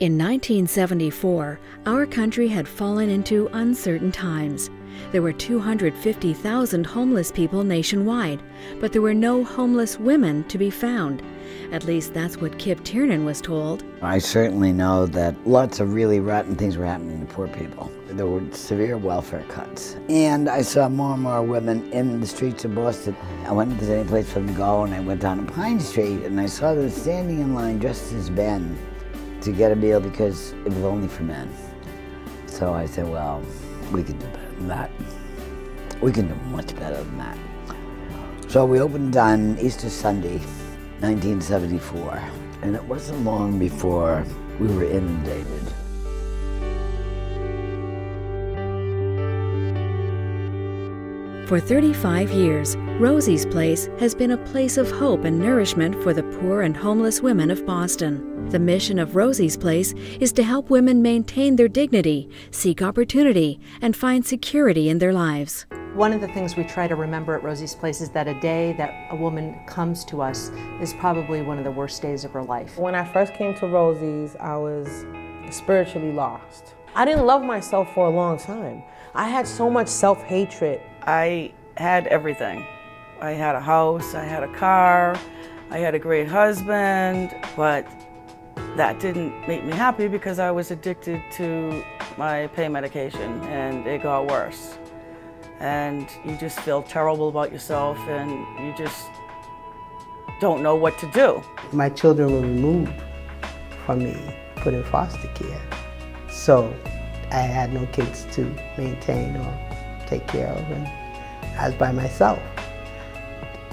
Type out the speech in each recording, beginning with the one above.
In 1974, our country had fallen into uncertain times. There were 250,000 homeless people nationwide, but there were no homeless women to be found. At least that's what Kip Tiernan was told. I certainly know that lots of really rotten things were happening to poor people. There were severe welfare cuts. And I saw more and more women in the streets of Boston. I went to any place for them to go, and I went down to Pine Street, and I saw them standing in line dressed as men to get a meal because it was only for men. So I said, well, we can do better than that. We can do much better than that. So we opened on Easter Sunday, 1974, and it wasn't long before we were inundated. For 35 years, Rosie's Place has been a place of hope and nourishment for the poor and homeless women of Boston. The mission of Rosie's Place is to help women maintain their dignity, seek opportunity, and find security in their lives. One of the things we try to remember at Rosie's Place is that a day that a woman comes to us is probably one of the worst days of her life. When I first came to Rosie's, I was spiritually lost. I didn't love myself for a long time. I had so much self-hatred. I had everything. I had a house, I had a car, I had a great husband, but that didn't make me happy because I was addicted to my pain medication, and it got worse. And you just feel terrible about yourself, and you just don't know what to do. My children were removed from me, put in foster care. So I had no kids to maintain or take care of, and I was by myself.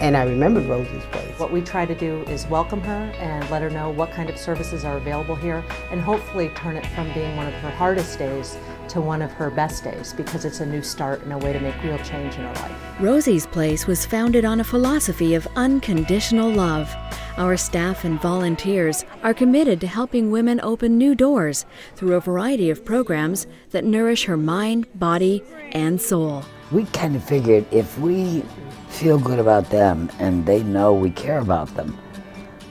And I remembered Rosie's Place. What we try to do is welcome her and let her know what kind of services are available here, and hopefully turn it from being one of her hardest days to one of her best days, because it's a new start and a way to make real change in her life. Rosie's Place was founded on a philosophy of unconditional love. Our staff and volunteers are committed to helping women open new doors through a variety of programs that nourish her mind, body, and soul. We kind of figured if we feel good about them and they know we care about them,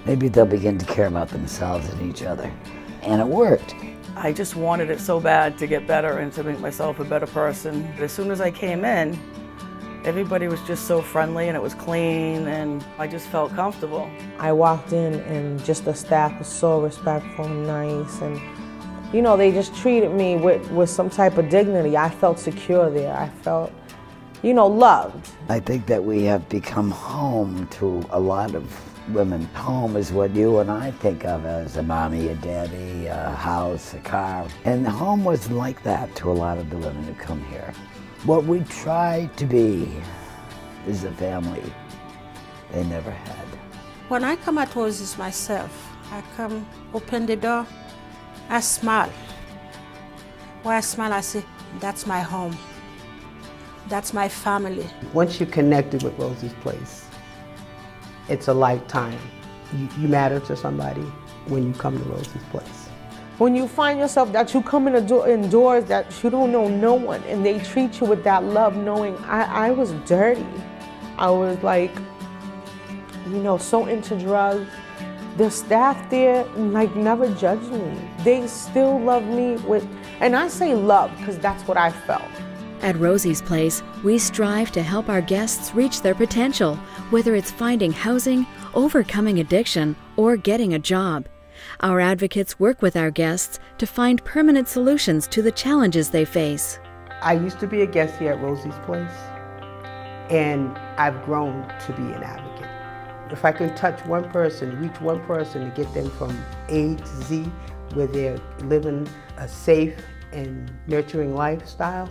maybe they'll begin to care about themselves and each other. And it worked. I just wanted it so bad to get better and to make myself a better person. As soon as I came in, everybody was just so friendly, and it was clean, and I just felt comfortable. I walked in and just the staff was so respectful and nice, and you know, they just treated me with some type of dignity. I felt secure there. I felt, you know, loved. I think that we have become home to a lot of women. Home is what you and I think of as a mommy, a daddy, a house, a car. And home wasn't like that to a lot of the women who come here. What we try to be is a family they never had. When I come at Rosie's myself, I come, open the door, I smile. When I smile, I say, that's my home. That's my family. Once you're connected with Rosie's Place, it's a lifetime. You matter to somebody when you come to Rosie's Place. When you find yourself that you come in doors that you don't know no one, and they treat you with that love, knowing I was dirty. I was like, you know, so into drugs. The staff there, like, never judged me. They still love me with, and I say love because that's what I felt. At Rosie's Place, we strive to help our guests reach their potential, whether it's finding housing, overcoming addiction, or getting a job. Our advocates work with our guests to find permanent solutions to the challenges they face. I used to be a guest here at Rosie's Place, and I've grown to be an advocate. If I can touch one person, reach one person to get them from A to Z, where they're living a safe and nurturing lifestyle,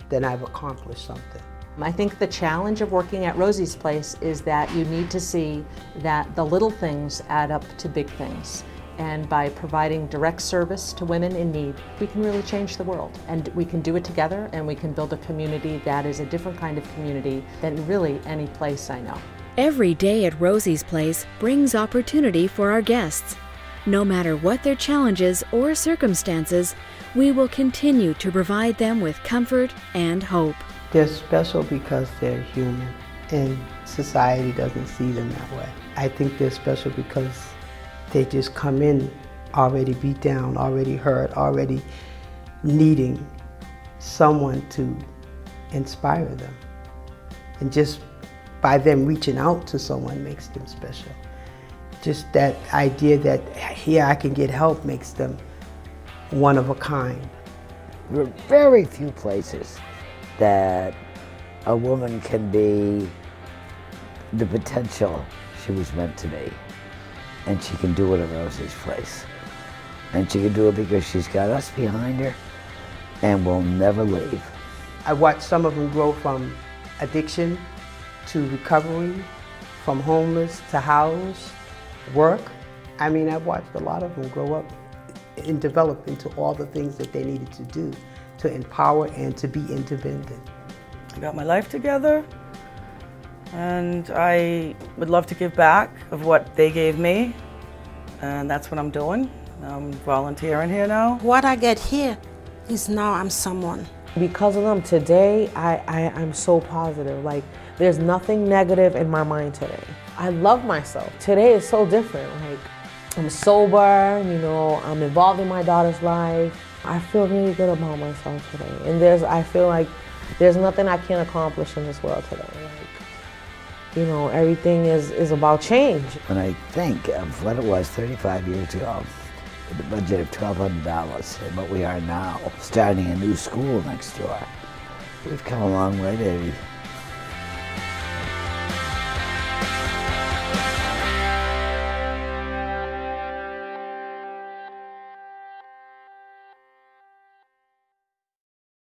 then I've accomplished something. I think the challenge of working at Rosie's Place is that you need to see that the little things add up to big things. And by providing direct service to women in need, we can really change the world. And we can do it together, and we can build a community that is a different kind of community than really any place I know. Every day at Rosie's Place brings opportunity for our guests. No matter what their challenges or circumstances, we will continue to provide them with comfort and hope. They're special because they're human, and society doesn't see them that way. I think they're special because they just come in already beat down, already hurt, already needing someone to inspire them. And just by them reaching out to someone makes them special. Just that idea that here I can get help makes them one of a kind. There are very few places that a woman can be the potential she was meant to be. And she can do it at Rosie's place. And she can do it because she's got us behind her and will never leave. I watched some of them grow from addiction to recovery, from homeless to house, work. I mean, I've watched a lot of them grow up and develop into all the things that they needed to do to empower and to be independent. I got my life together, and I would love to give back of what they gave me, and that's what I'm doing. I'm volunteering here now. What I get here is now I'm someone. Because of them today, I'm so positive. Like, there's nothing negative in my mind today. I love myself. Today is so different. Like, I'm sober, you know, I'm involved in my daughter's life. I feel really good about myself today. And I feel like there's nothing I can't accomplish in this world today. Like, you know, everything is about change. When I think of what it was 35 years ago, with a budget of $1,200 and what we are now, starting a new school next door, we've come a long way, baby.